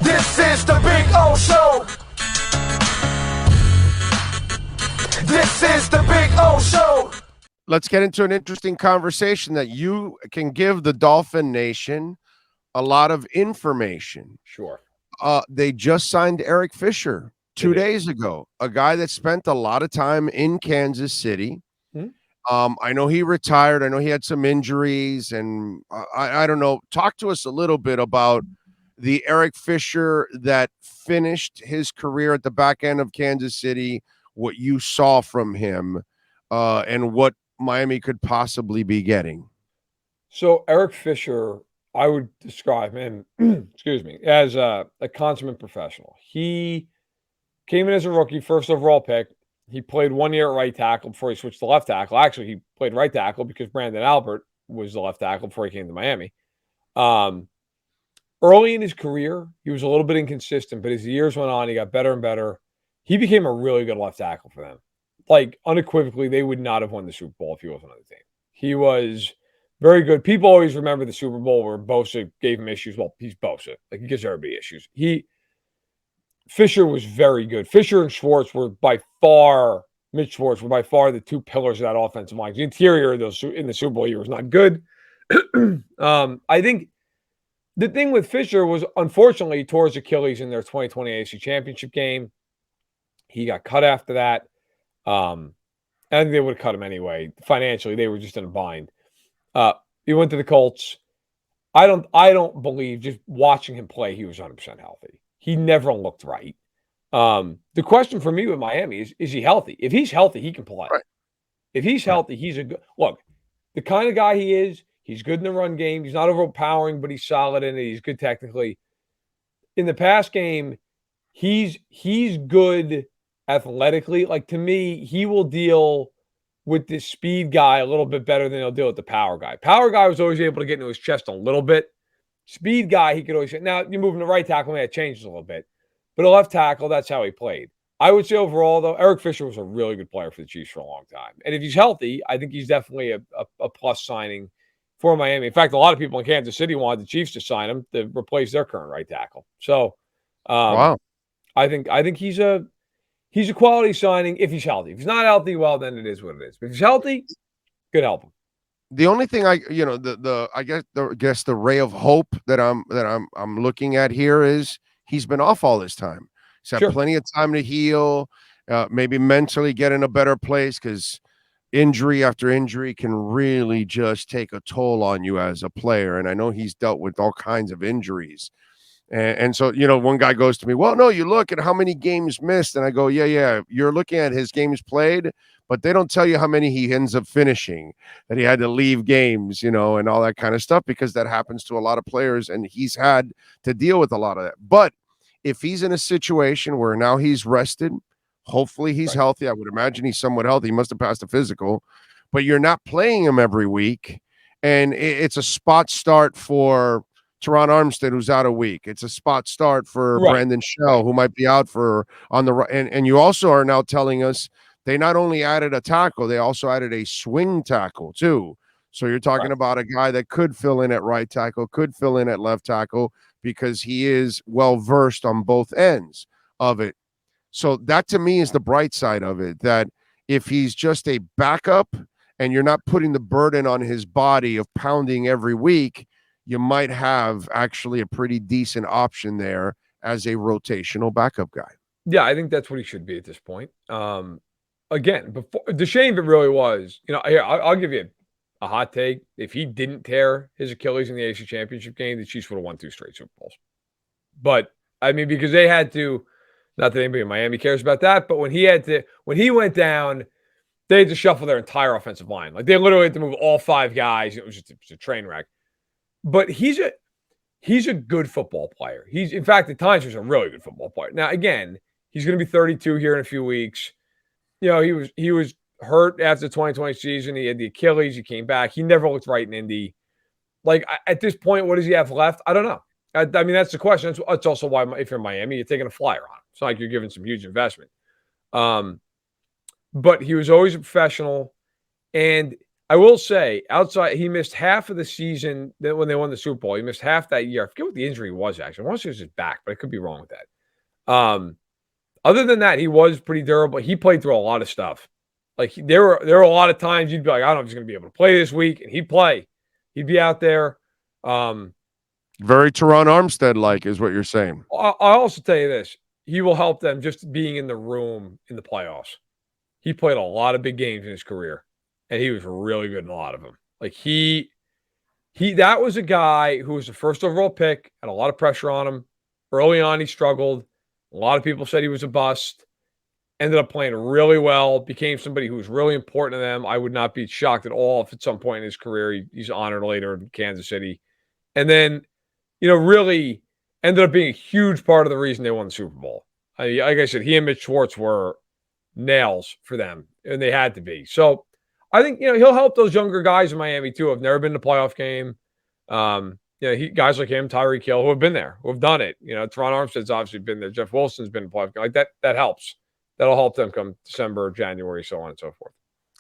This is the Big O Show. This is the Big O Show. Let's get into an interesting conversation that you can give the Dolphin Nation a lot of information. Sure. They just signed Eric Fisher 2 days ago, a guy that spent a lot of time in Kansas City. I know he retired. I know he had some injuries, and I don't know. Talk to us a little bit about the Eric Fisher that finished his career at the back end of Kansas City, what you saw from him, and what Miami could possibly be getting. So Eric Fisher, I would describe him, excuse me, as a consummate professional. He came in as a rookie, first overall pick. He played 1 year at right tackle before he switched to left tackle. Actually, he played right tackle because Brandon Albert was the left tackle before he came to Miami. Early in his career, he was a little bit inconsistent, but as the years went on, he got better and better. He became a really good left tackle for them. Like, unequivocally, they would not have won the Super Bowl if he wasn't on the team. He was very good. People always remember the Super Bowl where Bosa gave him issues. Well, he's Bosa. Like, he gives everybody issues. Fisher was very good. Fisher and Schwartz were by far, Mitch Schwartz were by far the two pillars of that offensive line. The interior of those in the Super Bowl year was not good. I think the thing with Fisher was, unfortunately, he tore his Achilles in their 2020 AFC Championship game. He got cut after that. I think they would have cut him anyway. Financially, they were just in a bind. He went to the Colts. I don't believe, just watching him play, he was 100% healthy. He never looked right. The question for me with Miami is he healthy? If he's healthy, he can play. Right. If he's healthy, he's a good look. The kind of guy he is, he's good in the run game. He's not overpowering, but he's solid in it. He's good technically. In the pass game, he's good athletically. Like, to me, he will deal with this speed guy a little bit better than he'll deal with the power guy. Power guy was always able to get into his chest a little bit. Speed guy, he could always. Now, you're moving to right tackle, it changes a little bit. But a left tackle, that's how he played. I would say overall, though, Eric Fisher was a really good player for the Chiefs for a long time. And if he's healthy, I think he's definitely a plus signing for Miami. In fact, a lot of people in Kansas City wanted the Chiefs to sign him to replace their current right tackle. So, Wow. I think he's a quality signing if he's healthy. If he's not healthy, well, then it is what it is. But if he's healthy, good help him. The only thing I guess the ray of hope that I'm looking at here is he's been off all this time. He's had plenty of time to heal, maybe mentally get in a better place, because injury after injury can really just take a toll on you as a player. And I know he's dealt with all kinds of injuries. And so, one guy goes to me, well, no, you look at how many games missed. And I go, yeah, you're looking at his games played, but they don't tell you how many he ends up finishing, that he had to leave games, and all that kind of stuff, because that happens to a lot of players, and he's had to deal with a lot of that. But if he's in a situation where now he's rested, hopefully he's healthy. I would imagine he's somewhat healthy. He must have passed a physical, but you're not playing him every week. And it's a spot start for Teron Armstead, who's out a week. It's a spot start for Brandon Shell, who might be out on the right. And you also are now telling us they not only added a tackle, they also added a swing tackle too. So you're talking about a guy that could fill in at right tackle, could fill in at left tackle, because he is well versed on both ends of it. So that, to me, is the bright side of it, that if he's just a backup and you're not putting the burden on his body of pounding every week, you might have actually a pretty decent option there as a rotational backup guy. Yeah, I think that's what he should be at this point. Again, before the shame of it really was, here, I'll give you a hot take. If he didn't tear his Achilles in the AFC Championship game, the Chiefs would have won 2 straight Super Bowls. But, I mean, because they had to, not that anybody in Miami cares about that, but when he went down, they had to shuffle their entire offensive line. Like, they literally had to move all 5 guys. It was a train wreck. But he's a good football player. In fact, at times, he's a really good football player. Now, again, he's going to be 32 here in a few weeks. He was hurt after the 2020 season. He had the Achilles. He came back. He never looked right in Indy. Like, at this point, what does he have left? I don't know. I mean, that's the question. That's also why, if you're in Miami, you're taking a flyer on him. It's not like you're giving some huge investment. But he was always a professional. And I will say, outside, he missed half of the season when they won the Super Bowl. He missed half that year. I forget what the injury was, actually. I want to say it was his back, but I could be wrong with that. Other than that, he was pretty durable. He played through a lot of stuff. Like, there were a lot of times you'd be like, I don't know if he's going to be able to play this week, and he'd play. He'd be out there. Very Teron Armstead-like is what you're saying. I'll also tell you this. He will help them just being in the room in the playoffs. He played a lot of big games in his career, and he was really good in a lot of them. Like, that was a guy who was the first overall pick, had a lot of pressure on him. Early on, he struggled. A lot of people said he was a bust. Ended up playing really well, became somebody who was really important to them. I would not be shocked at all if at some point in his career he's honored later in Kansas City. And then, really ended up being a huge part of the reason they won the Super Bowl. Like I said, he and Mitch Schwartz were nails for them, and they had to be. So I think, he'll help those younger guys in Miami too, who have never been to a playoff game. Guys like him, Tyreek Hill, who have been there, who have done it. Teron Armstead's obviously been there. Jeff Wilson's been in a playoff game. Like that helps. That'll help them come December, January, so on and so forth.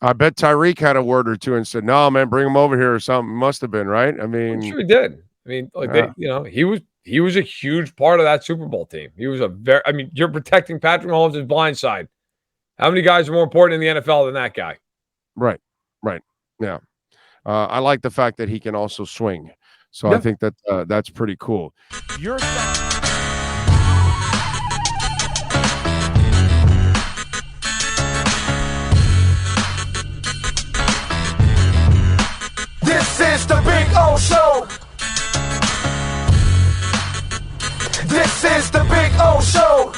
I bet Tyreek had a word or two and said, "No, man, bring him over here," or something. Must have been, right? I mean, I'm sure he did. I mean, he was a huge part of that Super Bowl team. He was you're protecting Patrick Mahomes' blind side. How many guys are more important in the NFL than that guy? Right. Yeah. I like the fact that he can also swing. So I think that that's pretty cool. This is the Big O Show. This is the Big O Show.